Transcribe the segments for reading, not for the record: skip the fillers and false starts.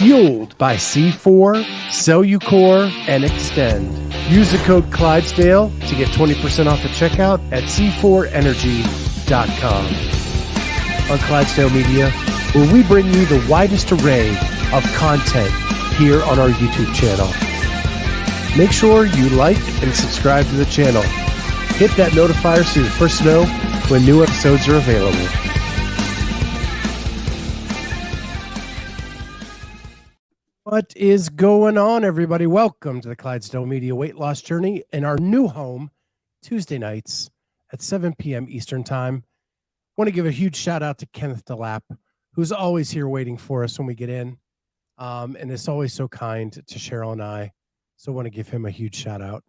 fueled by C4, Cellucor, and Extend. Use the code Clydesdale to get 20% off at checkout at c4energy.com. On Clydesdale Media, where we bring you the widest array of content here on our YouTube channel. Make sure you like and subscribe to the channel. Hit that notifier so you're the first to know when new episodes are available. What is going on, everybody? Welcome to the Clydesdale Media Weight Loss Journey in our new home, Tuesday nights at 7 p.m. Eastern Time. I want to give a huge shout out to Kenneth DeLapp, who's always here waiting for us when we get in, and is always so kind to Cheryl and I. So I want to give him a huge shout out.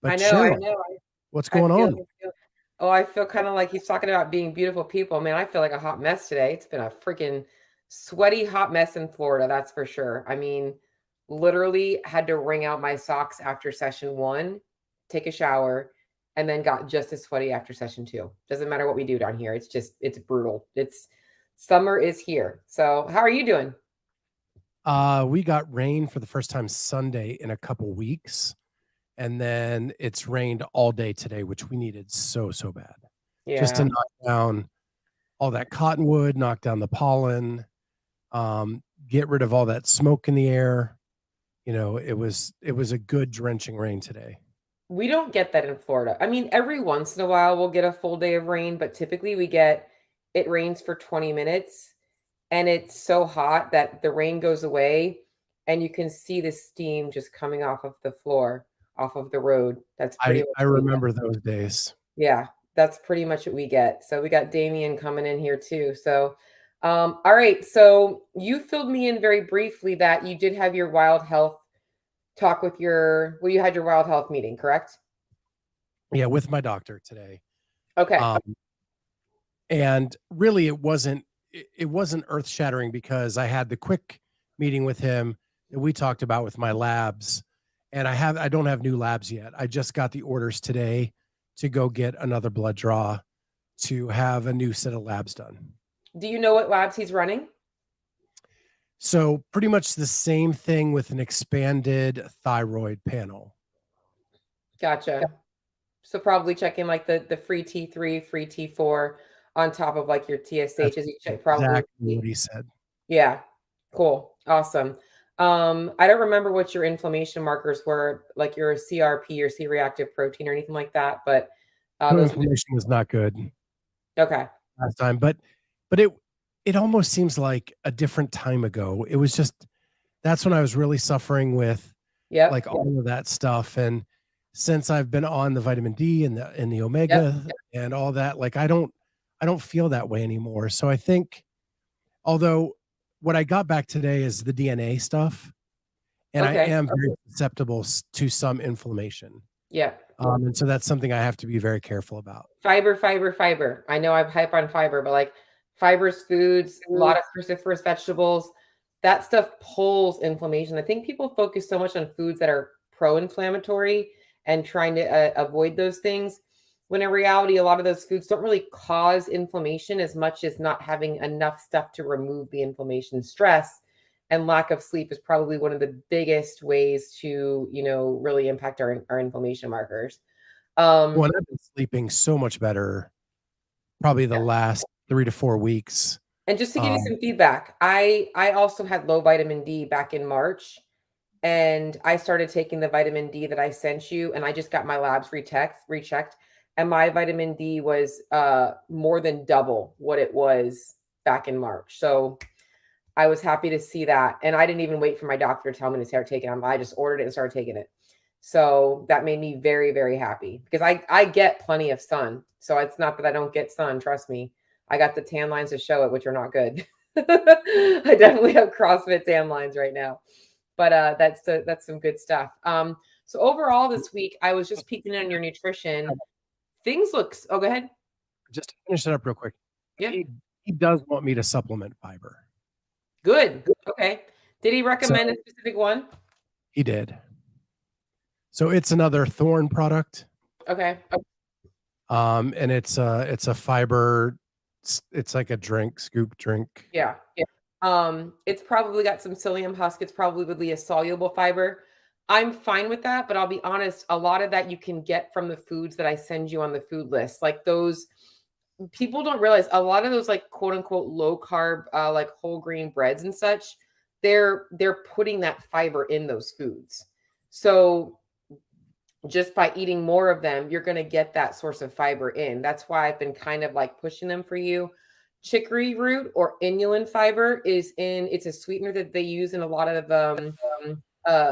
But I know. What's going on? I feel kind of like he's talking about being beautiful people. Man, I feel like a hot mess today. It's been a freaking sweaty, hot mess in Florida, that's for sure. I mean, literally had to wring out my socks after session 1, take a shower, and then got just as sweaty after session 2. Doesn't matter what we do down here. It's brutal. Summer is here. So how are you doing? We got rain for the first time Sunday in a couple weeks. And then it's rained all day today, which we needed so bad. Yeah. Just to knock down all that cottonwood, knock down the pollen, get rid of all that smoke in the air. You know, it was a good drenching rain today. We don't get that in Florida. I mean, every once in a while we'll get a full day of rain, but typically it rains for 20 minutes and it's so hot that the rain goes away and you can see the steam just coming off of the floor, off of the road. That's pretty much I remember those days. Yeah, that's pretty much what we get. So we got Damien coming in here too. So, all right. So you filled me in very briefly that you did have your Wild Health talk with you had your Wild Health meeting, correct? Yeah, with my doctor today. Okay. And really it wasn't earth shattering because I had the quick meeting with him that we talked about with my labs. And I don't have new labs yet. I just got the orders today to go get another blood draw to have a new set of labs done. Do you know what labs he's running? So pretty much the same thing with an expanded thyroid panel. Gotcha. So probably checking like the free T3, free T4 on top of like your TSH as you check probably. Exactly what he said. Yeah. Cool. Awesome. I don't remember what your inflammation markers were, like your CRP or C-reactive protein or anything like that, but inflammation was not good. Okay. Last time, but it almost seems like a different time ago. It was just that's when I was really suffering with like all of that stuff. And since I've been on the vitamin D and the omega and all that, like I don't feel that way anymore. So I think, although what I got back today is the DNA stuff, and I am very susceptible to some inflammation. Yeah. And so that's something I have to be very careful about. Fiber. I know I'm hype on fiber, but like fibrous foods, a lot of cruciferous vegetables, that stuff pulls inflammation. I think people focus so much on foods that are pro-inflammatory and trying to avoid those things, when in reality, a lot of those foods don't really cause inflammation as much as not having enough stuff to remove the inflammation. Stress and lack of sleep is probably one of the biggest ways to, really impact our inflammation markers. Well, I've been sleeping so much better probably the last 3 to 4 weeks. And just to give you some feedback, I also had low vitamin D back in March, and I started taking the vitamin D that I sent you, and I just got my labs rechecked. And my vitamin D was more than double what it was back in March. So I was happy to see that. And I didn't even wait for my doctor to tell me to start taking it. I just ordered it and started taking it. So that made me very, very happy because I get plenty of sun. So it's not that I don't get sun. Trust me. I got the tan lines to show it, which are not good. I definitely have CrossFit tan lines right now. But that's some good stuff. So overall this week, I was just peeking on your nutrition. Things look. Oh, go ahead. Just to finish it up real quick. Yeah. He does want me to supplement fiber. Good. Okay. Did he recommend a specific one? He did. So it's another Thorne product. Okay. And it's a fiber. It's like a scoop drink. Yeah. It's probably got some psyllium husk. It's probably a soluble fiber. I'm fine with that, but I'll be honest, a lot of that you can get from the foods that I send you on the food list. Like those people don't realize a lot of those like quote unquote low carb like whole grain breads and such, they're putting that fiber in those foods. So just by eating more of them, you're going to get that source of fiber in. That's why I've been kind of like pushing them for you. Chicory root or inulin fiber it's a sweetener that they use in a lot of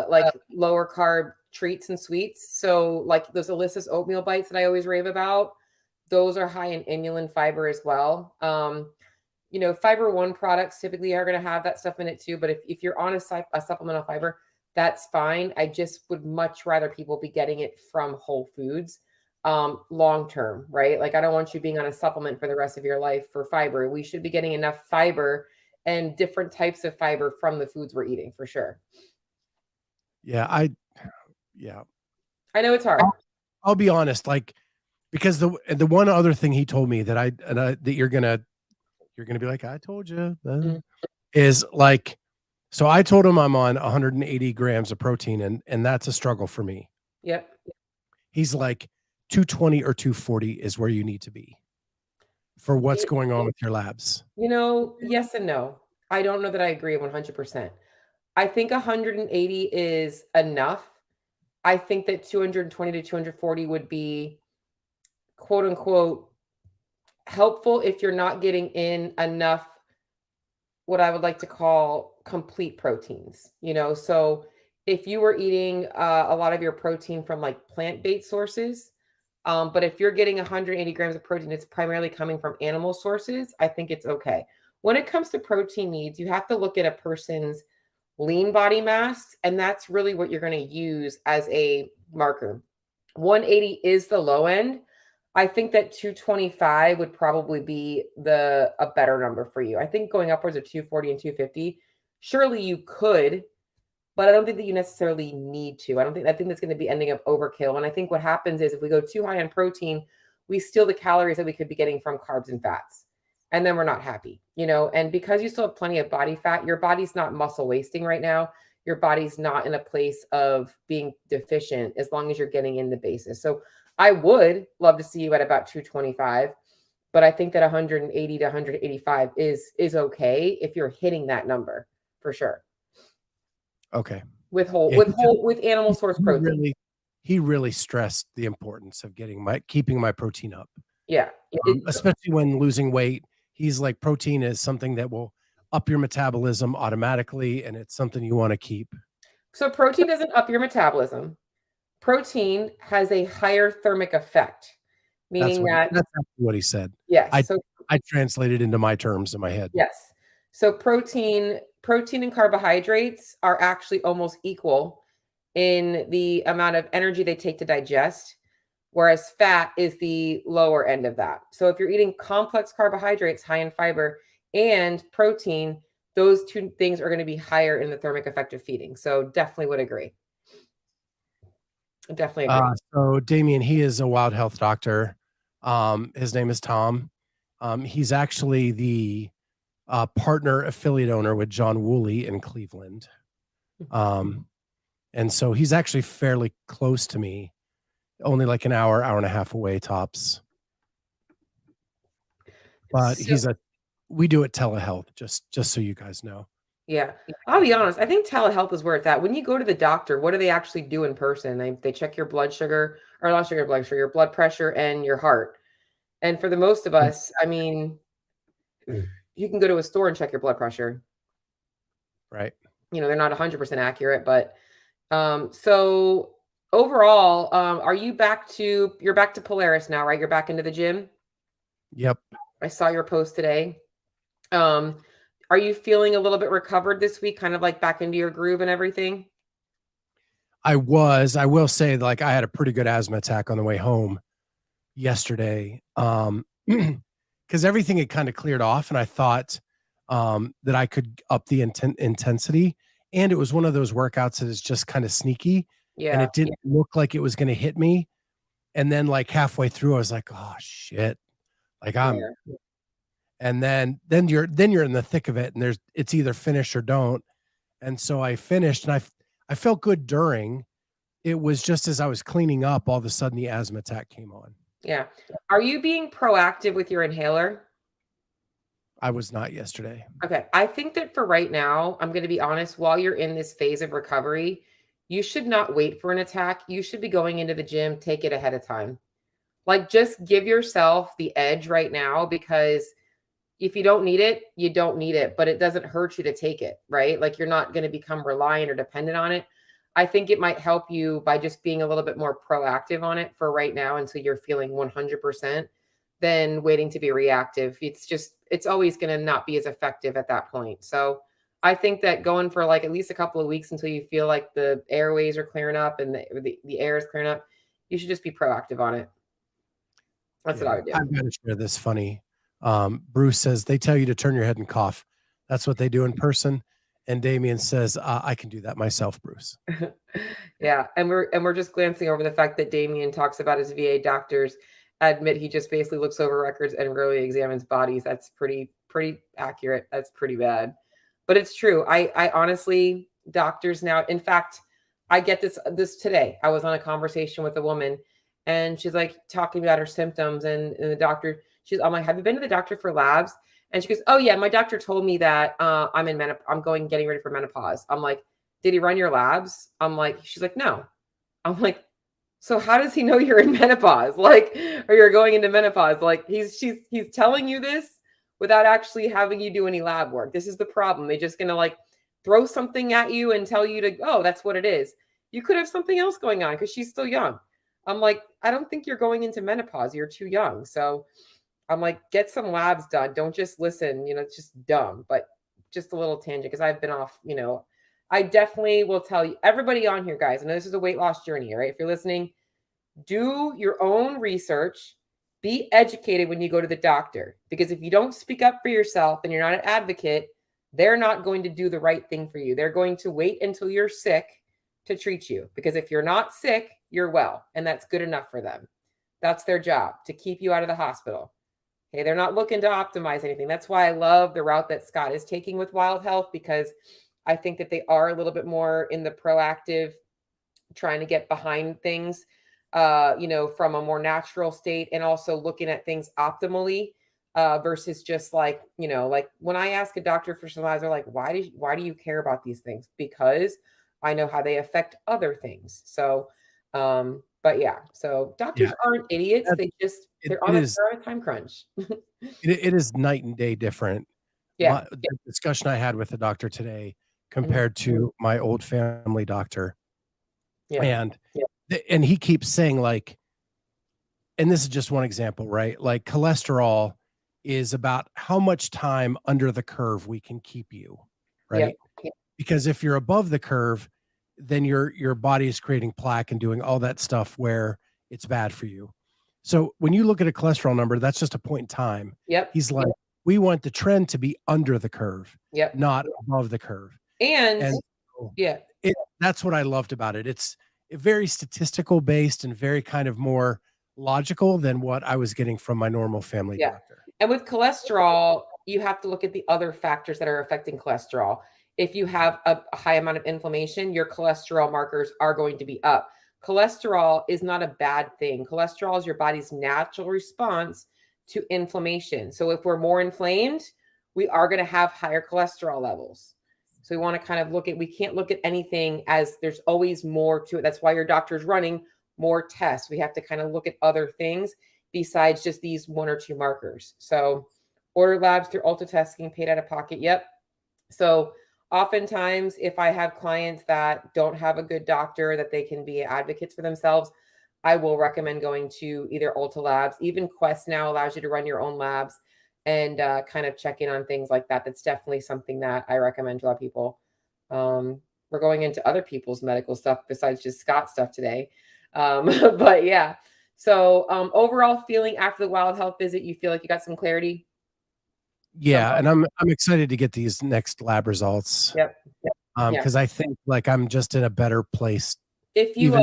like lower carb treats and sweets. So like those Alyssa's oatmeal bites that I always rave about, those are high in inulin fiber as well. Fiber one products typically are going to have that stuff in it too. But if you're on a supplemental fiber, that's fine. I just would much rather people be getting it from whole foods long term, right? Like I don't want you being on a supplement for the rest of your life for fiber. We should be getting enough fiber and different types of fiber from the foods we're eating for sure. Yeah. I know it's hard. I'll be honest, like, because the one other thing he told me that that you're gonna be like, I told you, is like, so I told him I'm on 180 grams of protein, and that's a struggle for me. Yep. He's like, 220 or 240 is where you need to be for what's going on with your labs. Yes and no. I don't know that I agree 100%. I think 180 is enough. I think that 220 to 240 would be quote unquote helpful if you're not getting in enough what I would like to call complete proteins. So if you were eating a lot of your protein from like plant-based sources, but if you're getting 180 grams of protein, it's primarily coming from animal sources, I think it's okay. When it comes to protein needs, you have to look at a person's lean body mass, and that's really what you're going to use as a marker. 180 is the low end. I think that 225 would probably be a better number for you. I think going upwards of 240 and 250, surely you could, but I don't think that you necessarily need to. I think that's going to be ending up overkill. And I think what happens is if we go too high on protein, we steal the calories that we could be getting from carbs and fats. And then we're not happy, and because you still have plenty of body fat, your body's not muscle wasting right now. Your body's not in a place of being deficient as long as you're getting in the basis. So I would love to see you at about 225, but I think that 180 to 185 is okay if you're hitting that number for sure. Okay. With animal source protein. He really stressed the importance of keeping my protein up. Yeah. Especially when losing weight. He's like, protein is something that will up your metabolism automatically, and it's something you want to keep. So protein doesn't up your metabolism. Protein has a higher thermic effect, meaning that's what he said. Yes. I translated into my terms in my head. Yes. So protein and carbohydrates are actually almost equal in the amount of energy they take to digest, whereas fat is the lower end of that. So if you're eating complex carbohydrates, high in fiber, and protein, those two things are going to be higher in the thermic effect of feeding. So definitely would agree. Definitely agree. So Damien, he is a Wild Health doctor. His name is Tom. He's actually the partner affiliate owner with John Woolley in Cleveland. And so he's actually fairly close to me, only like an hour and a half away tops. But we do it telehealth, just so you guys know. Yeah. I'll be honest. I think telehealth is where it's at. When you go to the doctor, what do they actually do in person? They check your blood sugar, or not your blood sugar, your blood pressure and your heart. And for the most of us, I mean, you can go to a store and check your blood pressure. Right. They're not 100% accurate, but so overall, you're back to Polaris now, right? You're back into the gym? Yep. I saw your post today. Are you feeling a little bit recovered this week, kind of like back into your groove and everything? I will say, like, I had a pretty good asthma attack on the way home yesterday. Because everything had kind of cleared off, and I thought that I could up the intensity. And it was one of those workouts that is just kind of sneaky. Yeah. And it didn't look like it was going to hit me. And then like halfway through, I was like, oh shit. Like And then you're in the thick of it, and it's either finish or don't. And so I finished, and I felt good during. It was just as I was cleaning up, all of a sudden the asthma attack came on. Yeah. Are you being proactive with your inhaler? I was not yesterday. Okay. I think that for right now, I'm going to be honest, while you're in this phase of recovery, you should not wait for an attack. You should be going into the gym, take it ahead of time. Like, just give yourself the edge right now, because if you don't need it, you don't need it, but it doesn't hurt you to take it, right? Like, you're not going to become reliant or dependent on it. I think it might help you by just being a little bit more proactive on it for right now until you're feeling 100% than waiting to be reactive. It's always going to not be as effective at that point. So I think that going for like at least a couple of weeks until you feel like the airways are clearing up and the air is clearing up, you should just be proactive on it. That's what I would do. I've got to share this funny. Bruce says they tell you to turn your head and cough. That's what they do in person. And Damien says, I can do that myself, Bruce. Yeah. And we're just glancing over the fact that Damien talks about his VA doctors admit he just basically looks over records and really examines bodies. That's pretty accurate. That's pretty bad. But it's true. I honestly, doctors now, in fact, I get this today. I was on a conversation with a woman, and she's like talking about her symptoms, and the doctor, I'm like, have you been to the doctor for labs? And she goes, oh yeah, my doctor told me that I'm getting ready for menopause. I'm like, did he run your labs? She's like, no. I'm like, so how does he know you're in menopause? Like, or you're going into menopause? Like, he's telling you this without actually having you do any lab work. This is the problem. They're just gonna like throw something at you and tell you to, oh, that's what it is. You could have something else going on because she's still young. I'm like, I don't think you're going into menopause. You're too young. So I'm like, get some labs done. Don't just listen. It's just dumb. But just a little tangent, because I've been off. I definitely will tell you, everybody on here, guys, I know this is a weight loss journey, right? If you're listening, do your own research. Be educated when you go to the doctor, because if you don't speak up for yourself and you're not an advocate, they're not going to do the right thing for you. They're going to wait until you're sick to treat you, because if you're not sick, you're well, and that's good enough for them. That's their job, to keep you out of the hospital. Okay, they're not looking to optimize anything. That's why I love the route that Scott is taking with Wild Health, because I think that they are a little bit more in the proactive, trying to get behind things, from a more natural state, and also looking at things optimally, versus just like when I ask a doctor for some labs, they're like, why do you care about these things? Because I know how they affect other things. So, but yeah, so doctors aren't idiots. They're on a time crunch. It is night and day different. Yeah. The discussion I had with the doctor today compared to my old family doctor. Yeah. And he keeps saying, like, and this is just one example, right? Like, cholesterol is about how much time under the curve we can keep you, right? Yeah. Because if you're above the curve, then your body is creating plaque and doing all that stuff where it's bad for you. So when you look at a cholesterol number, that's just a point in time. Yep. He's like, we want the trend to be under the curve, not above the curve. And that's what I loved about it. It's very statistical based and very kind of more logical than what I was getting from my normal family doctor. And with cholesterol, you have to look at the other factors that are affecting cholesterol. If you have a high amount of inflammation, your cholesterol markers are going to be up. Cholesterol is not a bad thing. Cholesterol is your body's natural response to inflammation. So if we're more inflamed, we are going to have higher cholesterol levels. So we want to kind of we can't look at anything as there's always more to it. That's why your doctor's running more tests. We have to kind of look at other things besides just these one or two markers. So order labs through Ultratest, getting paid out of pocket. Yep. So oftentimes, if I have clients that don't have a good doctor that they can be advocates for themselves, I will recommend going to either Ulta Labs. Even Quest now allows you to run your own labs and kind of check in on things like that. That's definitely something that I recommend to a lot of people. We're going into other people's medical stuff besides just Scott stuff today. But yeah. So overall feeling after the Wild Health visit, you feel like you got some clarity? Yeah. And I'm excited to get these next lab results. Yep. Because I think like I'm just in a better place. If you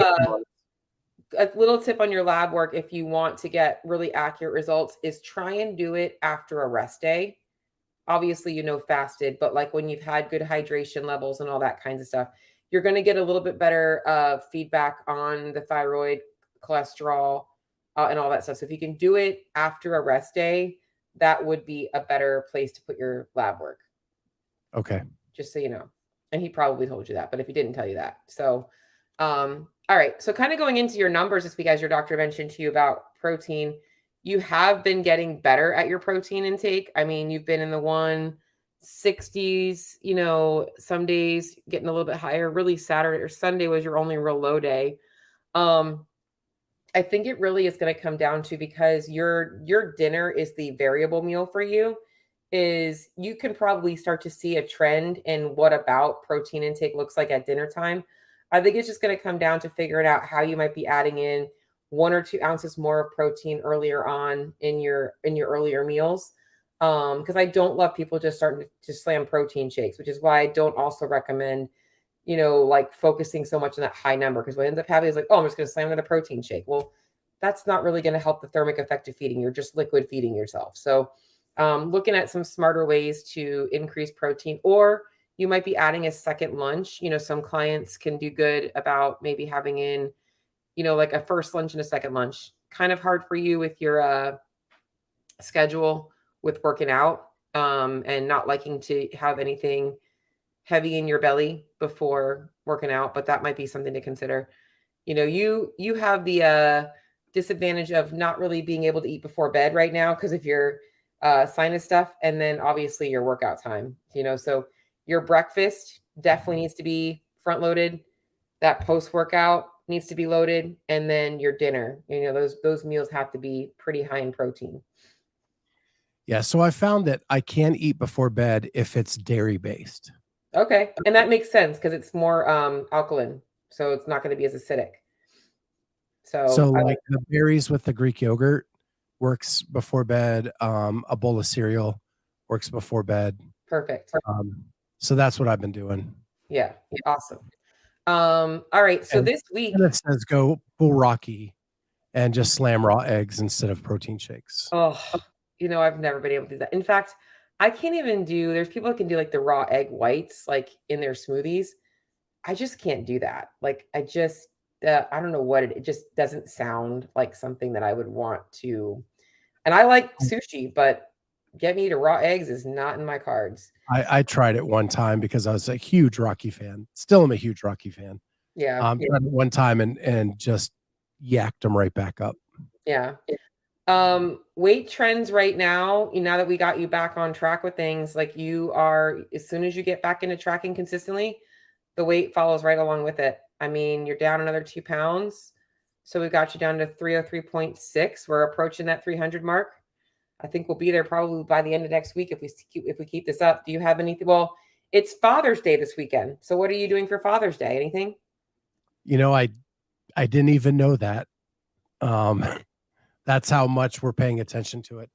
a little tip on your lab work, if you want to get really accurate results, is try and do it after a rest day. Obviously, fasted, but like when you've had good hydration levels and all that kinds of stuff, you're going to get a little bit better feedback on the thyroid, cholesterol, and all that stuff. So if you can do it after a rest day, that would be a better place to put your lab work. Okay. Just so you know. And he probably told you that, but if he didn't tell you that. So, all right. So kind of going into your numbers this week, as your doctor mentioned to you about protein, you have been getting better at your protein intake. I mean, you've been in the 160s, some days getting a little bit higher. Really Saturday or Sunday was your only real low day. I think it really is going to come down to, because your dinner is the variable meal for you, is you can probably start to see a trend in what about protein intake looks like at dinner time. I think it's just going to come down to figuring out how you might be adding in 1 or 2 ounces more of protein earlier on in your earlier meals. Because I don't love people just starting to slam protein shakes, which is why I don't also recommend, like focusing so much on that high number. Because what ends up happening is like, oh, I'm just going to slam another protein shake. Well, that's not really going to help the thermic effect of feeding. You're just liquid feeding yourself. So looking at some smarter ways to increase protein, or you might be adding a second lunch. Some clients can do good about maybe having in, like a first lunch and a second lunch. Kind of hard for you with your schedule with working out and not liking to have anything heavy in your belly before working out, but that might be something to consider. You have the disadvantage of not really being able to eat before bed right now because of your sinus stuff, and then obviously your workout time. So your breakfast definitely needs to be front loaded. That post workout needs to be loaded, and then your dinner. Those meals have to be pretty high in protein. Yeah, so I found that I can eat before bed if it's dairy based. Okay, and that makes sense because it's more alkaline, so it's not going to be as acidic. So like the berries with the Greek yogurt works before bed. A bowl of cereal works before bed. Perfect. So that's what I've been doing. Yeah, awesome. All right, so this week it says go full Rocky and just slam raw eggs instead of protein shakes. Oh, I've never been able to do that. In fact, I can't even do. There's people that can do like the raw egg whites, like in their smoothies. I just can't do that. Like I just, I don't know what it just doesn't sound like something that I would want to. And I like sushi, but get me to raw eggs is not in my cards. I tried it one time because I was a huge Rocky fan. Still am a huge Rocky fan. Yeah. Tried it one time and just yacked them right back up. Yeah. Weight trends right now, now that we got you back on track with things, like you are, as soon as you get back into tracking consistently, the weight follows right along with it. I mean, you're down another 2 pounds. So we got you down to 303.6. We're approaching that 300 mark. I think we'll be there probably by the end of next week if we keep this up. Do you have anything? Well, it's Father's Day this weekend. So what are you doing for Father's Day? Anything? I didn't even know that. That's how much we're paying attention to it.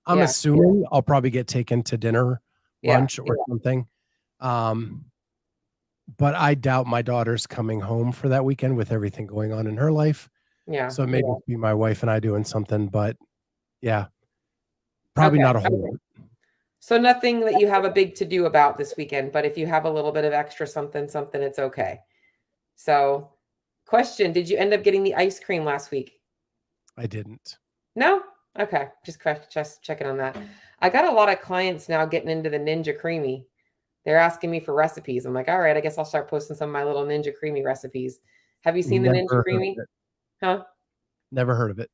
I'm assuming I'll probably get taken to dinner, lunch, or something. But I doubt my daughter's coming home for that weekend with everything going on in her life. Yeah. So maybe it'll be my wife and I doing something, but yeah, probably not a whole lot. So nothing that you have a big to do about this weekend, but if you have a little bit of extra something, it's okay. So question, did you end up getting the ice cream last week? I didn't. No? Okay. Just checking on that. I got a lot of clients now getting into the Ninja Creamy. They're asking me for recipes. I'm like, all right, I guess I'll start posting some of my little Ninja Creamy recipes. Have you seen the Ninja Creamy? Huh? Never heard of it.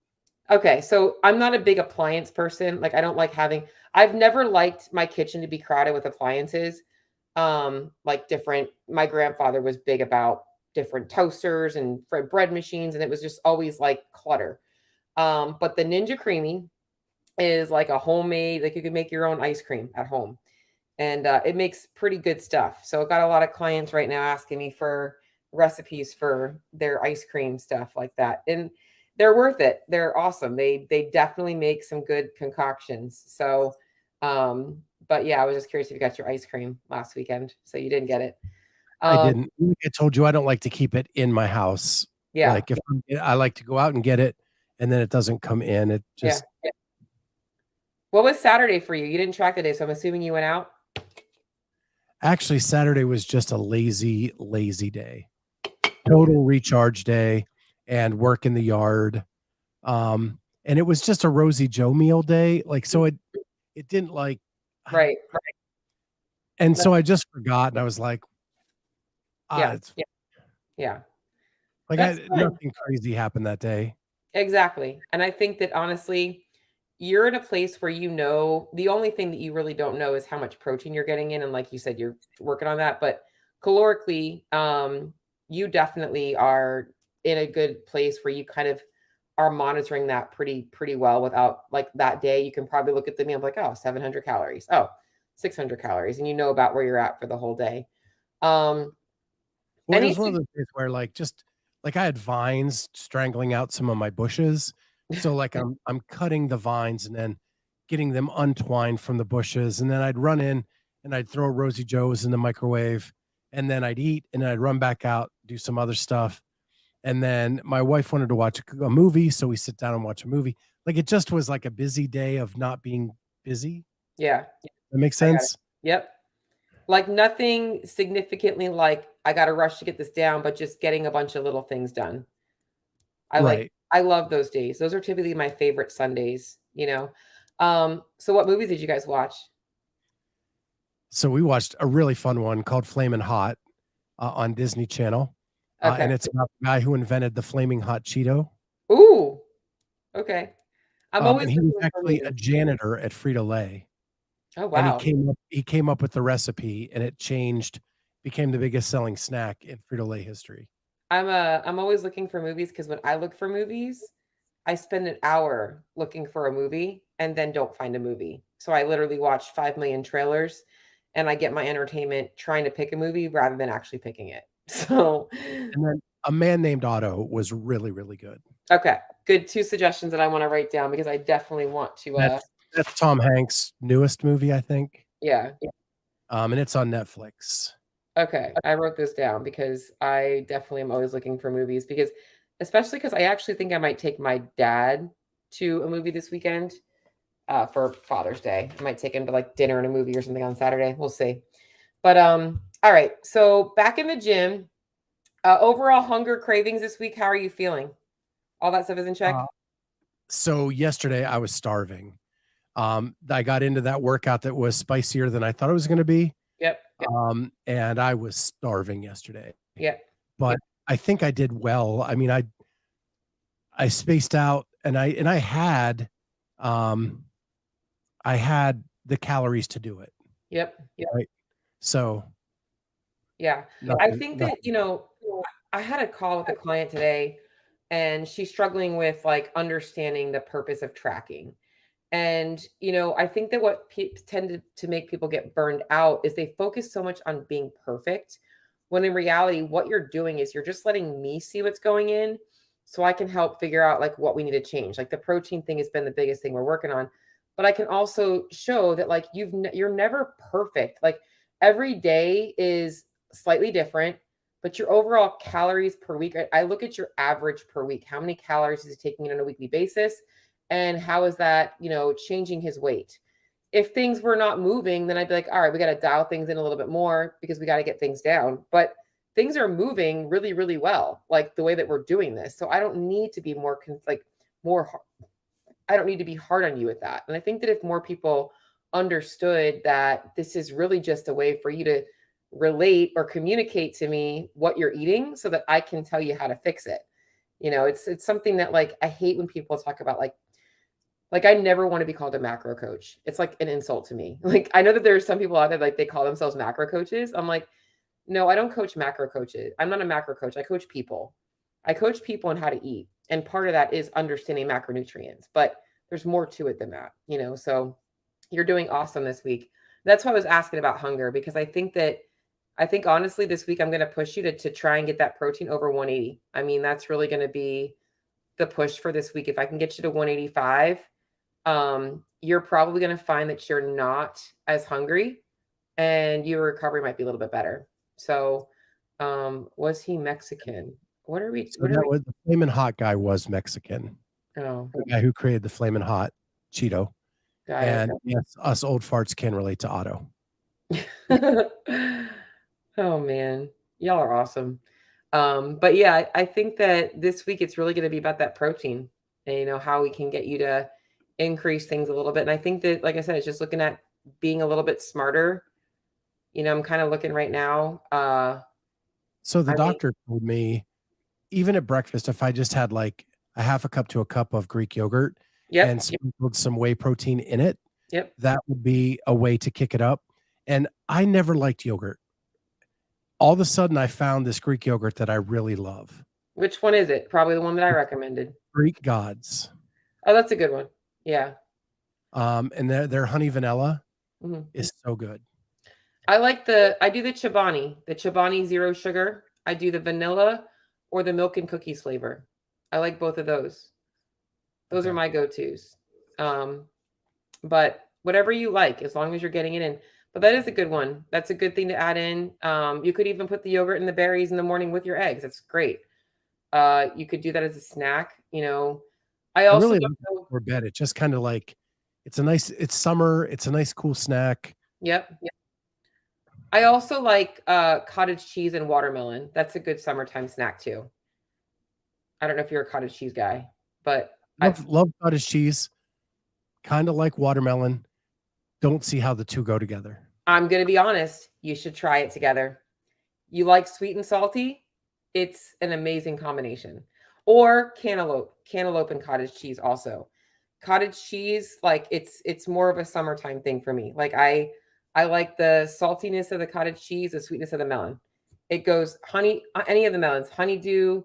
Okay. So I'm not a big appliance person. Like I don't like I've never liked my kitchen to be crowded with appliances. Like my grandfather was big about different toasters and bread machines, and it was just always like clutter. But the Ninja Creamy is like a homemade, like you can make your own ice cream at home. And it makes pretty good stuff. So I've got a lot of clients right now asking me for recipes for their ice cream stuff like that. And they're worth it. They're awesome. They definitely make some good concoctions. So, but yeah, I was just curious if you got your ice cream last weekend. So you didn't get it. I didn't. I told you I don't like to keep it in my house. Yeah. Like if I like to go out and get it and then it doesn't come in. It just What was Saturday for you? You didn't track the day, so I'm assuming you went out. Actually, Saturday was just a lazy, lazy day. Total recharge day and work in the yard. And it was just a Rosie Joe meal day. Like, so it didn't like, Right. and so I just forgot. And I was like, Yeah. it's Yeah. like That's fine. nothing crazy happened that day. Exactly. And I think that honestly, you're in a place where the only thing that you really don't know is how much protein you're getting in. And like you said, you're working on that. But calorically, you definitely are in a good place where you kind of are monitoring that pretty well without like that day. You can probably look at the meal like, oh, 700 calories. Oh, 600 calories. And you know about where you're at for the whole day. Well, it was one of those days where like just like I had vines strangling out some of my bushes. So like I'm cutting the vines and then getting them untwined from the bushes. And then I'd run in and I'd throw Rosie Joe's in the microwave and then I'd eat and then I'd run back out, do some other stuff. And then my wife wanted to watch a movie. So we sit down and watch a movie. Like it just was like a busy day of not being busy. Yeah. That makes I got it. sense. Yep. Like nothing significantly like I got to rush to get this down, but just getting a bunch of little things done. Right. I love those days. Those are typically my favorite Sundays, you know. So what movies did you guys watch? So we watched a really fun one called Flamin' Hot on Disney Channel. Okay. And it's about the guy who invented the flaming hot Cheeto. Ooh. Okay. I'm always And he was looking for actually a movies. janitor at Frito-Lay. Oh And wow. he came up with the recipe and it became the biggest selling snack in Frito-Lay history. I'm always looking for movies because when I look for movies, I spend an hour looking for a movie and then don't find a movie. So I literally watch 5 million trailers and I get my entertainment trying to pick a movie rather than actually picking it. So And then A Man Named Otto was really, really good. okay, good 2 suggestions that I wanna write down because I definitely want to, That's Tom Hanks' newest movie, I think. yeah. And it's on Netflix. Okay, I wrote this down because I definitely am always looking for movies because especially because I actually think I might take my dad to a movie this weekend, for Father's Day. I might take him to, like, dinner and a movie or something on Saturday, we'll see. But, all right, so back in the gym, overall hunger cravings this week, how are you feeling? All that stuff is in check? Uh, so yesterday I was starving. I got into that workout that was spicier than I thought it was going to be. Yep. And I was starving yesterday, Yep. but I think I did well. I mean, I spaced out and um, I had the calories to do it. Yep. Right. So Yeah. I think that, I had a call with a client today and she's struggling with like understanding the purpose of tracking. And, I think that what tended to make people get burned out is they focus so much on being perfect when in reality, what you're doing is you're just letting me see what's going in so I can help figure out like what we need to change. Like the protein thing has been the biggest thing we're working on, but I can also show that like you're never perfect. Like every day is slightly different, but your overall calories per week, I look at your average per week. How many calories is he taking in on a weekly basis? And how is that, changing his weight? If things were not moving, then I'd be like, all right, we got to dial things in a little bit more because we got to get things down. But things are moving really, really well, like the way that we're doing this. So I don't need to be more, I don't need to be hard on you with that. And I think that if more people understood that this is really just a way for you to relate or communicate to me what you're eating so that I can tell you how to fix it. It's something that like I hate when people talk about like I never want to be called a macro coach. It's like an insult to me. Like I know that there's some people out there like they call themselves macro coaches. I'm like, no, I don't coach macro coaches. I'm not a macro coach. I coach people. I coach people on how to eat. And part of that is understanding macronutrients, but there's more to it than that. So you're doing awesome this week. That's why I was asking about hunger because I think honestly this week I'm going to push you to try and get that protein over 180. I mean, that's really going to be the push for this week. If I can get you to 185, you're probably going to find that you're not as hungry and your recovery might be a little bit better. So, was he Mexican? What are we? So that was the Flamin' Hot guy was Mexican. Oh, the guy who created the Flamin' Hot Cheeto. got it. And yes, us old farts can relate to Otto. Oh man, y'all are awesome. But yeah, I think that this week it's really going to be about that protein and how we can get you to increase things a little bit. And I think that, like I said, it's just looking at being a little bit smarter. I'm kind of looking right now. So the doctor told me, even at breakfast, if I just had like a half a cup to a cup of Greek yogurt and sprinkled some whey protein in it, that would be a way to kick it up. And I never liked yogurt. All of a sudden, I found this Greek yogurt that I really love. Which one is it? Probably the one that I recommended. Greek Gods. Oh, that's a good one. Yeah. And their honey vanilla is so good. I do the Chobani zero sugar. I do the vanilla or the milk and cookies flavor. I like both of those. Those are my go-tos. But whatever you like, as long as you're getting it in. But that is a good one. That's a good thing to add in. You could even put the yogurt and the berries in the morning with your eggs. That's great. You could do that as a snack. I also really like it for bed. It's just kind of like, it's summer. It's a nice, cool snack. Yep. I also like cottage cheese and watermelon. That's a good summertime snack too. I don't know if you're a cottage cheese guy, but love cottage cheese. Kind of like watermelon. Don't see how the two go together. I'm going to be honest. You should try it together. You like sweet and salty? It's an amazing combination. Or cantaloupe and cottage cheese also. Cottage cheese, like it's more of a summertime thing for me. Like I like the saltiness of the cottage cheese, the sweetness of the melon. It goes any of the melons, honeydew,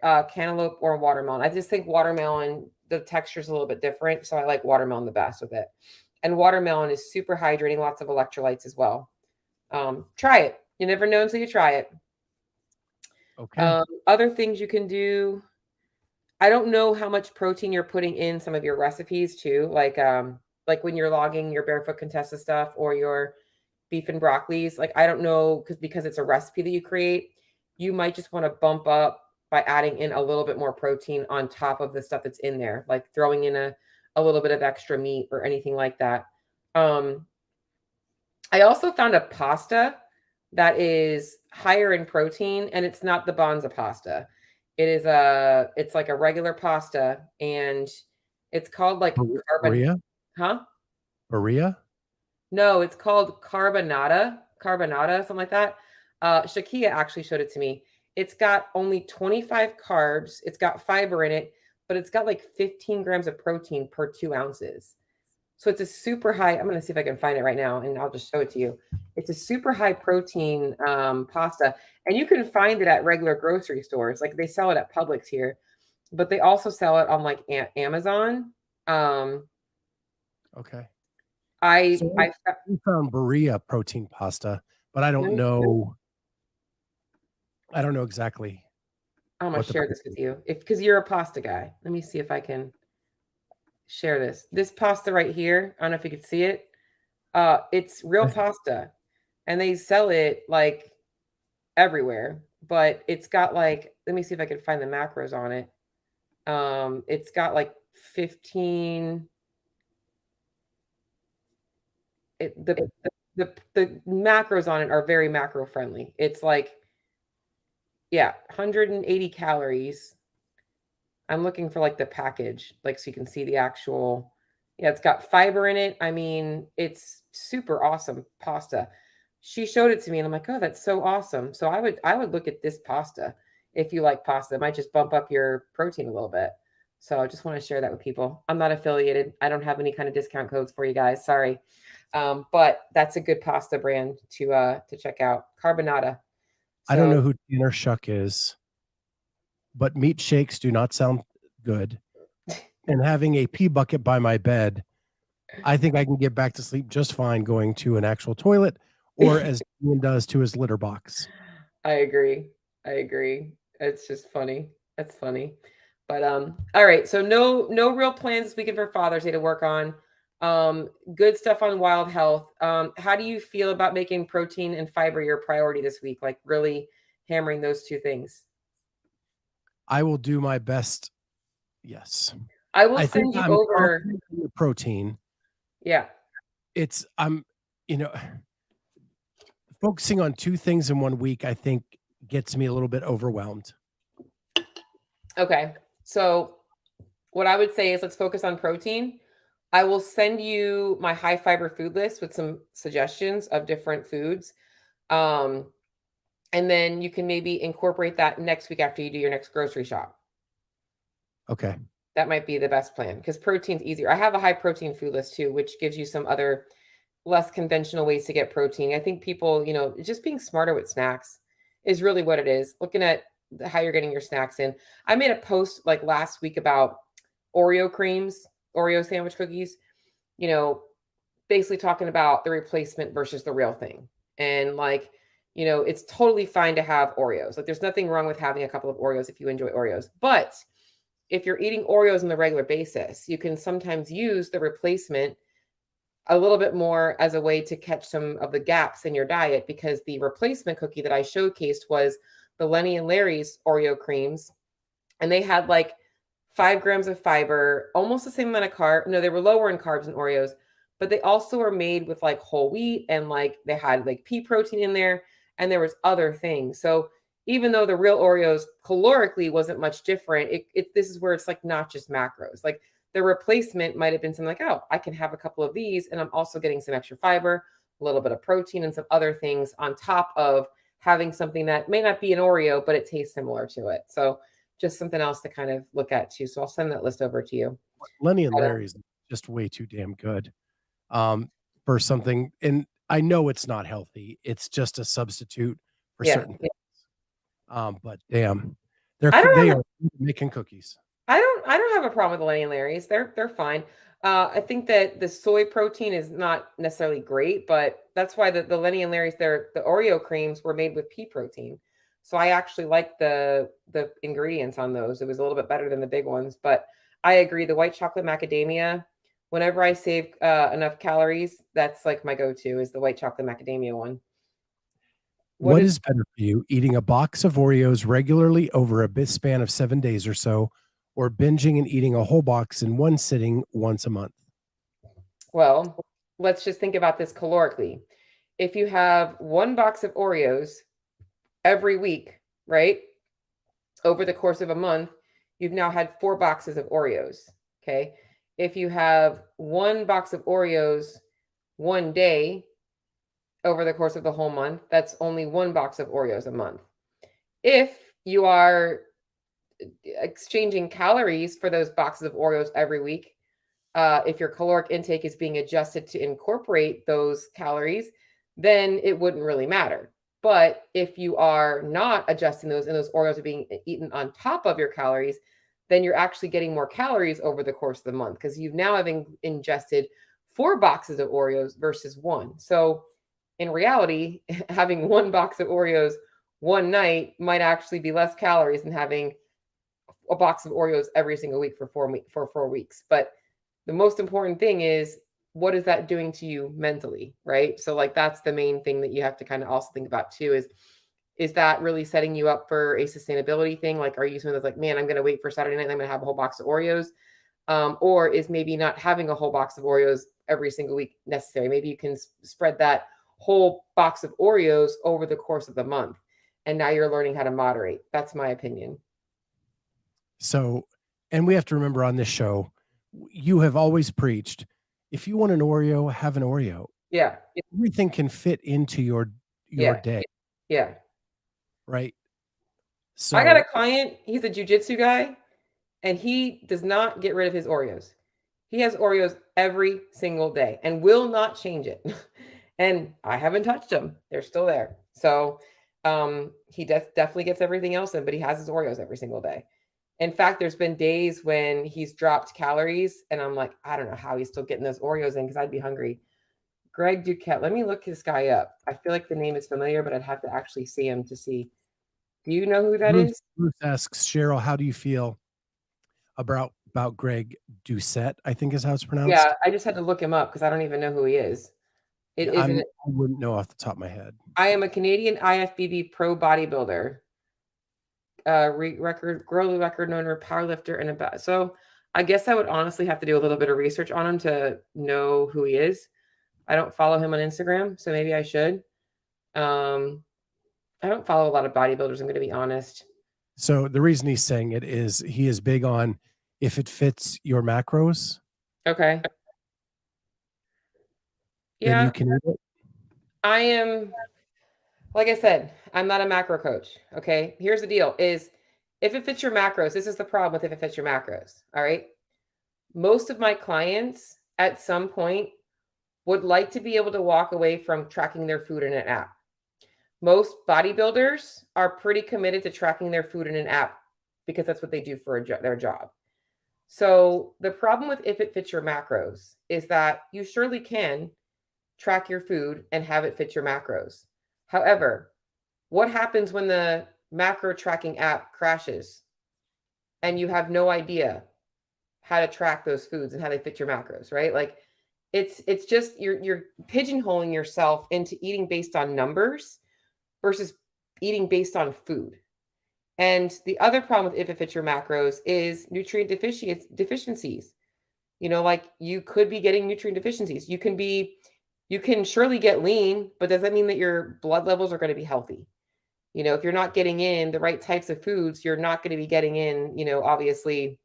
cantaloupe, or watermelon. I just think watermelon, the texture is a little bit different. So I like watermelon the best with it. And watermelon is super hydrating, lots of electrolytes as well. Try it. You never know until you try it. Okay. Other things you can do. I don't know how much protein you're putting in some of your recipes too. Like when you're logging your Barefoot Contessa stuff or your beef and broccolis. Like, I don't know, because it's a recipe that you create, you might just want to bump up by adding in a little bit more protein on top of the stuff that's in there, like throwing in a little bit of extra meat or anything like that. I also found a pasta that is higher in protein, and it's not the Banza pasta. It's like a regular pasta, and it's called like Berea? Huh? Berea? No, it's called carbonata, something like that. Shakia actually showed it to me. It's got only 25 carbs. It's got fiber in it, but it's got like 15 grams of protein per 2 ounces. So it's a super high. I'm going to see if I can find it right now, and I'll just show it to you. It's a super high protein pasta, and you can find it at regular grocery stores. Like, they sell it at Publix here, but they also sell it on like Amazon. Okay. I found Berea protein pasta, but I don't know. I don't know exactly. I'm going to share this with you because you're a pasta guy. Let me see if I can share this. This pasta right here, I don't know if you could see it. It's real pasta, and they sell it like everywhere, but it's got like, let me see if I can find the macros on it. It's got like 15. The macros on it are very macro friendly. It's like, 180 calories. I'm looking for like the package, like, so you can see the actual. It's got fiber in it. I mean, it's super awesome pasta. She showed it to me, and I'm like, oh, that's so awesome. So I would look at this pasta if you like pasta. It might just bump up your protein a little bit. So I just want to share that with people. I'm not affiliated. I don't have any kind of discount codes for you guys. Sorry. But that's a good pasta brand to check out. Carbonata. I don't know who Tanner Shuck is, but meat shakes do not sound good. And having a pee bucket by my bed, I think I can get back to sleep just fine going to an actual toilet, or as Ian does, to his litter box. I agree. It's just funny. That's funny. But all right. So no real plans this weekend for Father's Day to work on. Good stuff on Wild Health. How do you feel about making protein and fiber your priority this week? Like, really hammering those two things? I will do my best. Yes. I will I think send you I'm over. confident in the protein. Yeah. I'm, you know, focusing on 2 things in 1 week, I think gets me a little bit overwhelmed. Okay. So what I would say is let's focus on protein. I will send you my high fiber food list with some suggestions of different foods. Um, and then you can maybe incorporate that next week after you do your next grocery shop. Okay. That might be the best plan because protein's easier. I have a high protein food list too, which gives you some other less conventional ways to get protein. I think people, just being smarter with snacks is really what it is. Looking at how you're getting your snacks in. I made a post like last week about Oreo creams, Oreo sandwich cookies, basically talking about the replacement versus the real thing. And it's totally fine to have Oreos. Like there's nothing wrong with having a couple of Oreos if you enjoy Oreos. But if you're eating Oreos on a regular basis, you can sometimes use the replacement a little bit more as a way to catch some of the gaps in your diet, because the replacement cookie that I showcased was the Lenny and Larry's Oreo creams. And they had like 5 grams of fiber, almost the same amount of carb. No, they were lower in carbs than Oreos, but they also were made with like whole wheat, and like they had like pea protein in there, and there was other things. So even though the real Oreos calorically wasn't much different, this is where it's like not just macros. Like the replacement might have been something like, oh, I can have a couple of these, and I'm also getting some extra fiber, a little bit of protein, and some other things on top of having something that may not be an Oreo, but it tastes similar to it. So just something else to kind of look at too. So I'll send that list over to you. Lenny and Larry's just way too damn good, for something, and I know it's not healthy. It's just a substitute for certain things. But damn, they are making cookies. I don't have a problem with the Lenny and Larry's. They're fine. I think that the soy protein is not necessarily great, but that's why the Lenny and Larry's, the Oreo creams were made with pea protein. So I actually like the ingredients on those. It was a little bit better than the big ones, but I agree. The white chocolate macadamia, whenever I save enough calories, that's like my go-to is the white chocolate macadamia one. What is better for you, eating a box of Oreos regularly over a span of 7 days or so, or binging and eating a whole box in one sitting once a month? Well, let's just think about this calorically. If you have 1 box of Oreos every week, right? Over the course of a month, you've now had 4 boxes of Oreos. Okay. If you have 1 box of Oreos one day over the course of the whole month, that's only 1 box of Oreos a month. If you are exchanging calories for those boxes of Oreos every week, if your caloric intake is being adjusted to incorporate those calories, then it wouldn't really matter. But if you are not adjusting those and those Oreos are being eaten on top of your calories, then you're actually getting more calories over the course of the month, because you've now having ingested 4 boxes of Oreos versus 1. So in reality, having 1 box of Oreos one night might actually be less calories than having a box of Oreos every single week for 4 weeks. But the most important thing is, what is that doing to you mentally, right? So like that's the main thing that you have to kind of also think about too, is that really setting you up for a sustainability thing? Like, are you someone that's like, man, I'm going to wait for Saturday night and I'm going to have a whole box of Oreos? Or is maybe not having a whole box of Oreos every single week necessary? Maybe you can spread that whole box of Oreos over the course of the month. And now you're learning how to moderate. That's my opinion. So, and we have to remember on this show, you have always preached, if you want an Oreo, have an Oreo. Yeah. Everything can fit into your day. Yeah. Right. So I got a client, he's a jujitsu guy, and he does not get rid of his Oreos. He has Oreos every single day and will not change it. And I haven't touched them. They're still there. So he definitely gets everything else in, but he has his Oreos every single day. In fact, there's been days when he's dropped calories and I'm like, I don't know how he's still getting those Oreos in, because I'd be hungry. Greg Duquette. Let me look this guy up. I feel like the name is familiar, but I'd have to actually see him to see. Do you know who that is? Bruce asks, Cheryl, how do you feel about Greg Doucette, I think is how it's pronounced? Yeah, I just had to look him up because I don't even know who he is. I wouldn't know off the top of my head. I am a Canadian IFBB pro bodybuilder. world record owner, powerlifter, and so I guess I would honestly have to do a little bit of research on him to know who he is. I don't follow him on Instagram, so maybe I should. I don't follow a lot of bodybuilders, I'm going to be honest. So the reason he's saying it is he is big on if it fits your macros. Okay. Then Yeah. you can eat it. I am, like I said, I'm not a macro coach. Okay. Here's the deal is if it fits your macros, this is the problem with if it fits your macros. All right. Most of my clients at some point would like to be able to walk away from tracking their food in an app. Most bodybuilders are pretty committed to tracking their food in an app because that's what they do for their job. So the problem with if it fits your macros is that you surely can track your food and have it fit your macros. However, what happens when the macro tracking app crashes and you have no idea how to track those foods and how they fit your macros, right? Like it's just you're pigeonholing yourself into eating based on numbers versus eating based on food. And the other problem with if it fits your macros is nutrient deficiencies. You know, like you could be getting nutrient deficiencies. You can surely get lean, but does that mean that your blood levels are going to be healthy? You know, if you're not getting in the right types of foods, you're not going to be getting in, you know, obviously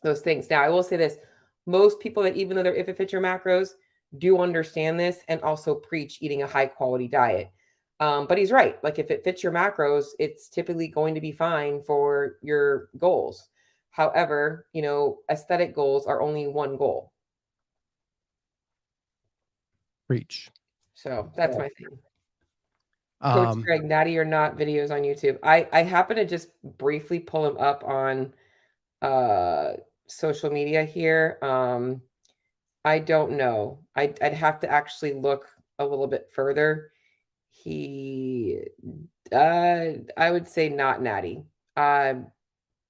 those things. Now, I will say this, most people that even though they're if it fits your macros do understand this and also preach eating a high quality diet. But he's right. Like if it fits your macros, it's typically going to be fine for your goals. However, you know, aesthetic goals are only one goal. Preach. So that's my thing. Coach Greg, natty or not videos on YouTube. I happen to just briefly pull him up on social media here. I don't know. I'd have to actually look a little bit further. He I would say not natty.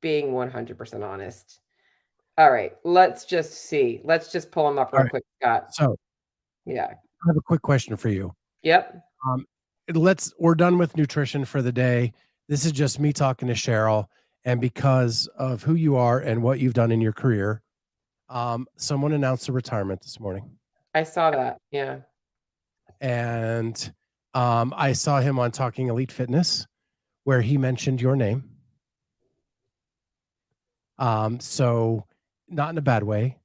Being 100% honest. All right, let's just see. Let's just pull him up real quick, Scott. So, yeah. I have a quick question for you. Yep. We're done with nutrition for the day. This is just me talking to Cheryl, and because of who you are and what you've done in your career, someone announced a retirement this morning. I saw that. Yeah. And I saw him on Talking Elite Fitness where he mentioned your name. So not in a bad way.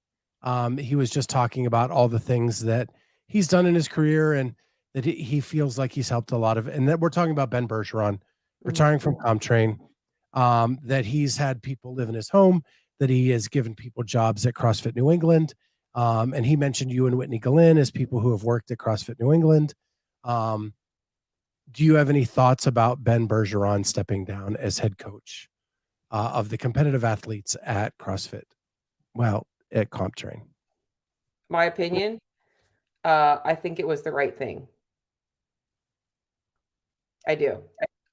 He was just talking about all the things that he's done in his career and that he feels like he's helped a lot of, and that we're talking about Ben Bergeron retiring from CompTrain, that he's had people live in his home, that he has given people jobs at CrossFit New England. And he mentioned you and Whitney Gallin as people who have worked at CrossFit New England. Do you have any thoughts about Ben Bergeron stepping down as head coach of the competitive athletes at CrossFit? Well, at CompTrain. My opinion, I think it was the right thing. I do.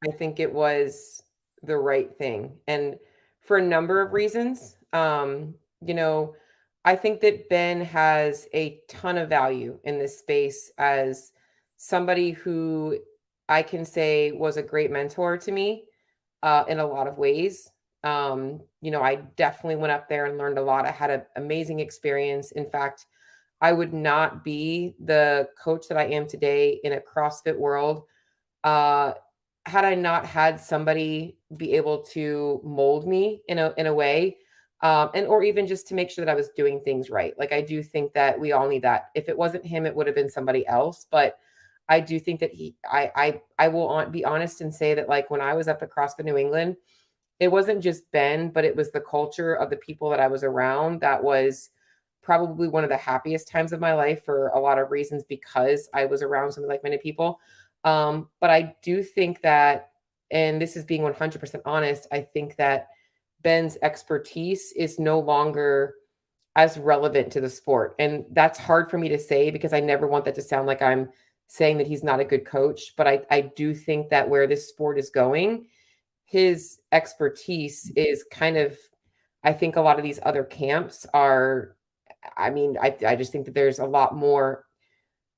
I think it was the right thing. And for a number of reasons, you know, I think that Ben has a ton of value in this space as somebody who I can say was a great mentor to me in a lot of ways. You know, I definitely went up there and learned a lot. I had an amazing experience. In fact, I would not be the coach that I am today in a CrossFit world had I not had somebody be able to mold me in a way, and or even just to make sure that I was doing things right. Like I do think that we all need that. If it wasn't him, it would have been somebody else. But I do think that I will be honest and say that like when I was up at CrossFit New England, it wasn't just Ben, but it was the culture of the people that I was around that was probably one of the happiest times of my life for a lot of reasons because I was around some like-minded people. But I do think that, and this is being 100% honest, I think that Ben's expertise is no longer as relevant to the sport. And that's hard for me to say because I never want that to sound like I'm saying that he's not a good coach. But I do think that where this sport is going, his expertise is kind of, I think a lot of these other camps are, I mean, I just think that there's a lot more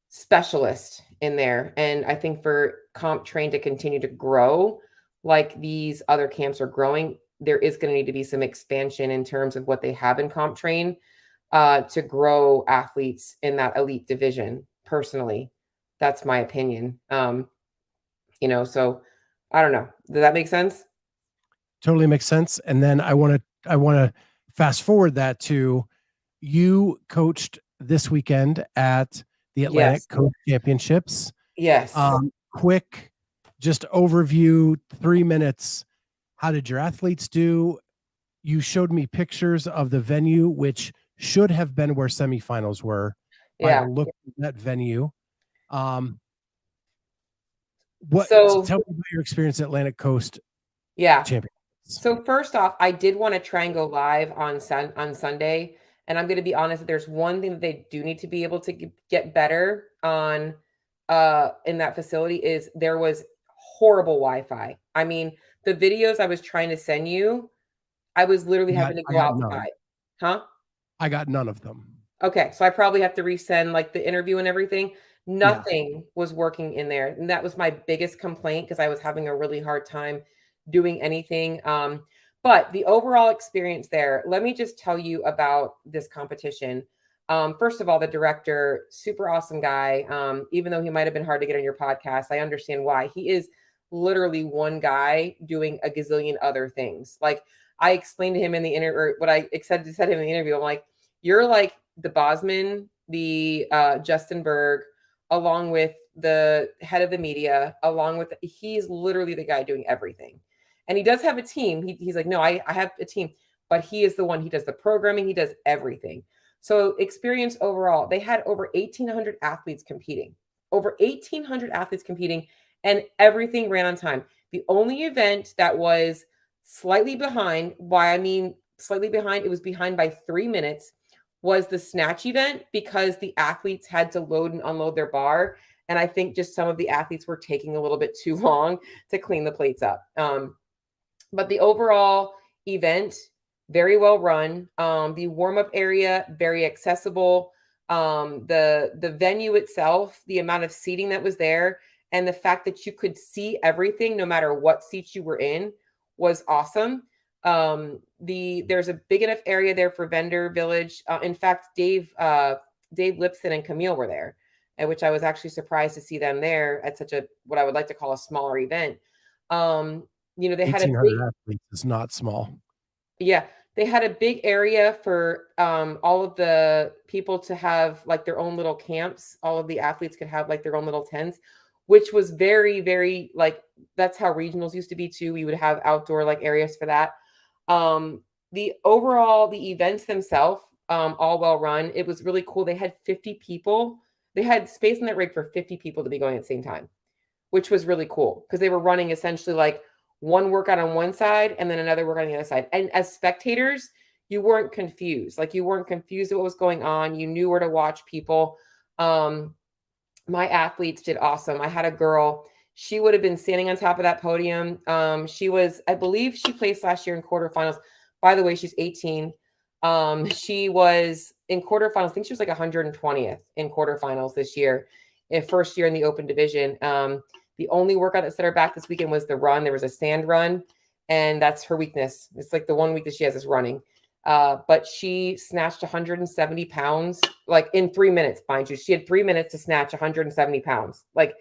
specialist in there. And I think for CompTrain to continue to grow, like these other camps are growing, there is going to need to be some expansion in terms of what they have in comp train to grow athletes in that elite division. Personally, that's my opinion. So I don't know. Does that make sense? Totally makes sense. And then I want to fast forward that to you coached this weekend at the Atlantic Yes. Coach Championships. Yes. Quick, just overview, 3 minutes. How did your athletes do? You showed me pictures of the venue, which should have been where semifinals were by the look of that venue. Tell me about your experience at Atlantic Coast Championships. So first off, I did want to try and go live on Sunday. And I'm going to be honest, there's one thing that they do need to be able to get better on in that facility is there was horrible Wi-Fi. I mean, the videos I was trying to send you, I was literally having to go outside. Huh? I got none of them. Okay, so I probably have to resend like the interview and everything. Nothing was working in there. And that was my biggest complaint because I was having a really hard time doing anything. But the overall experience there, let me just tell you about this competition. First of all, the director, super awesome guy. Even though he might have been hard to get on your podcast, I understand why. He is literally one guy doing a gazillion other things. Like I explained to him in the interview, what I said to him in the interview, I'm like, you're like the Bosman, the Justin Berg, along with the head of the media, along with he's literally the guy doing everything. And he does have a team. He's like, no, I have a team, but he is the one. He does the programming. He does everything. So experience overall, they had over 1,800 athletes competing, and everything ran on time. The only event that was slightly behind, it was behind by 3 minutes, was the snatch event because the athletes had to load and unload their bar. And I think just some of the athletes were taking a little bit too long to clean the plates up. But the overall event, very well run. The warm-up area, very accessible. The venue itself, the amount of seating that was there, and the fact that you could see everything no matter what seats you were in was awesome. There's a big enough area there for vendor village. In fact, Dave Lipson and Camille were there, which I was actually surprised to see them there at such a, what I would like to call a smaller event. They had 1,800 athletes is not small. Yeah, they had a big area for all of the people to have like their own little camps. All of the athletes could have like their own little tents, which was very, very like, that's how regionals used to be too. We would have outdoor like areas for that. The events themselves, all well run. It was really cool. They had 50 people. They had space in that rig for 50 people to be going at the same time, which was really cool because they were running essentially like one workout on one side and then another workout on the other side. And as spectators, you weren't confused. Like you weren't confused at what was going on. You knew where to watch people. My athletes did awesome. I had a girl, she would have been standing on top of that podium. I believe she placed last year in quarterfinals. By the way, she's 18. She was in quarterfinals. I think she was like 120th in quarterfinals this year, in first year in the open division. The only workout that set her back this weekend was the run. There was a sand run, and that's her weakness. It's like the one week that she has is running. But she snatched 170 pounds, like in 3 minutes, mind you. She had 3 minutes to snatch 170 pounds. Like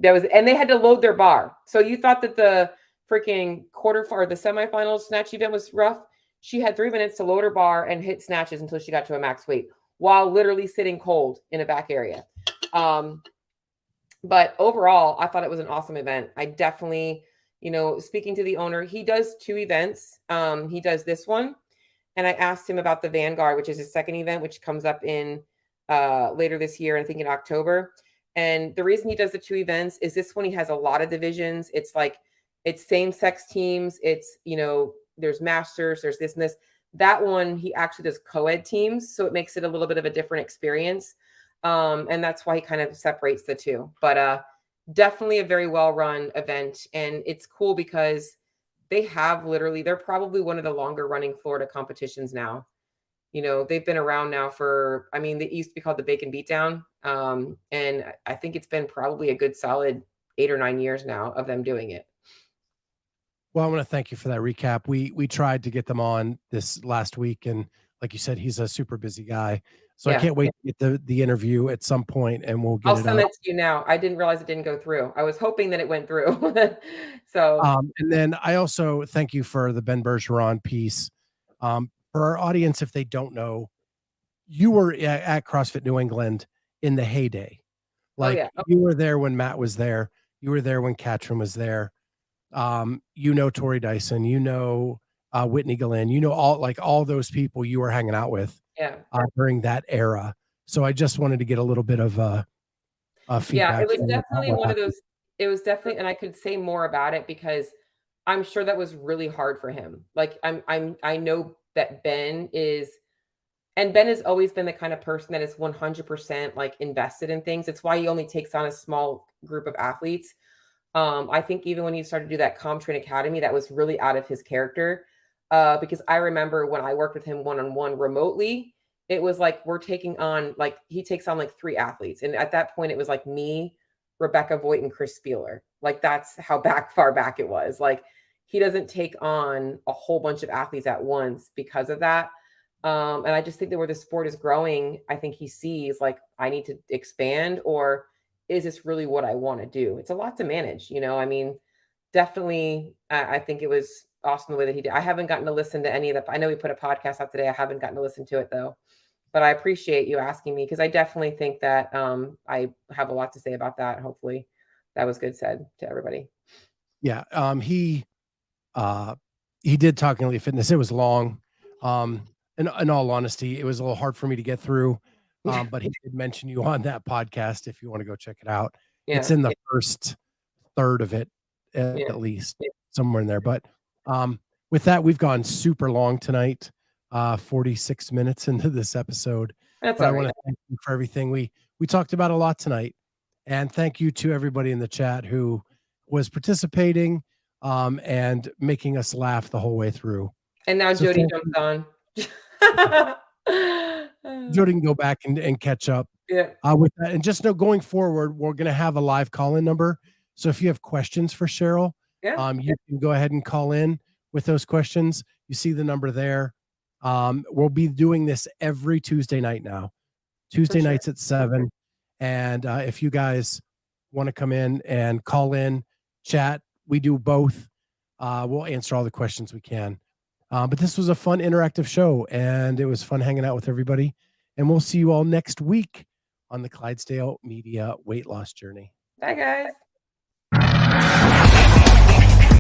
and they had to load their bar. So you thought that the freaking the semifinals snatch event was rough. She had 3 minutes to load her bar and hit snatches until she got to a max weight while literally sitting cold in a back area. But overall, I thought it was an awesome event. I definitely, speaking to the owner, he does 2 events. He does this one. And I asked him about the Vanguard, which is his second event, which comes up in later this year, I think in October. And the reason he does the 2 events is this one, he has a lot of divisions. It's same-sex teams. It's, there's masters, there's this and this. That one, he actually does co-ed teams. So it makes it a little bit of a different experience. And that's why he kind of separates the 2. But definitely a very well-run event. And it's cool because they're probably one of the longer running Florida competitions now. They've been around now they used to be called the Bacon Beatdown. And I think it's been probably a good solid 8 or 9 years now of them doing it. Well, I want to thank you for that recap. We tried to get them on this last week, and like you said, he's a super busy guy. So I can't wait to get the interview at some point, and we'll get I'll it send up. it to you now. I didn't realize it didn't go through. I was hoping that it went through. So And then I also thank you for the Ben Bergeron piece. For our audience, if they don't know, you were at CrossFit New England in the heyday. Like you were there when Matt was there. You were there when Katrin was there. You know Tori Dyson, you know Whitney Glenn, you know all those people you were hanging out with during that era. So I just wanted to get a little bit of feedback. It was definitely one of those. It was definitely, and I could say more about it because I'm sure that was really hard for him. Like I know that Ben has always been the kind of person that is 100% like invested in things. It's why he only takes on a small group of athletes. I think even when he started to do that ComTrain Academy, that was really out of his character. Because I remember when I worked with him one-on-one remotely, it was like we're taking on like he takes on like 3 athletes. And at that point, it was like me, Rebecca Voigt, and Chris Spieler. Like that's how far back it was. Like he doesn't take on a whole bunch of athletes at once because of that. And I just think that where the sport is growing, I think he sees like I need to expand, or is this really what I want to do? It's a lot to manage, you know. I mean, definitely, I think it was awesome the way that he did. I haven't gotten to listen to any of the. I know we put a podcast out today. I haven't gotten to listen to it though, but I appreciate you asking me because I definitely think that I have a lot to say about that. Hopefully, that was good said to everybody. Yeah, he did Talking Elite Fitness. It was long. In all honesty, it was a little hard for me to get through. But he did mention you on that podcast if you want to go check it out. It's in the first third of it, at least somewhere in there. But with that, we've gone super long tonight, 46 minutes into this episode. But I want to thank you for everything. We talked about a lot tonight. And thank you to everybody in the chat who was participating and making us laugh the whole way through. And now Jody jumps on. Jody can go back and catch up with that. And just know going forward, we're going to have a live call-in number. So if you have questions for Cheryl, you can go ahead and call in with those questions. You see the number there. We'll be doing this every Tuesday night now. Tuesday nights at 7. And if you guys want to come in and call in, chat, we do both. We'll answer all the questions we can. But this was a fun interactive show, and it was fun hanging out with everybody. And we'll see you all next week on the Clydesdale Media Weight Loss Journey. Bye, guys.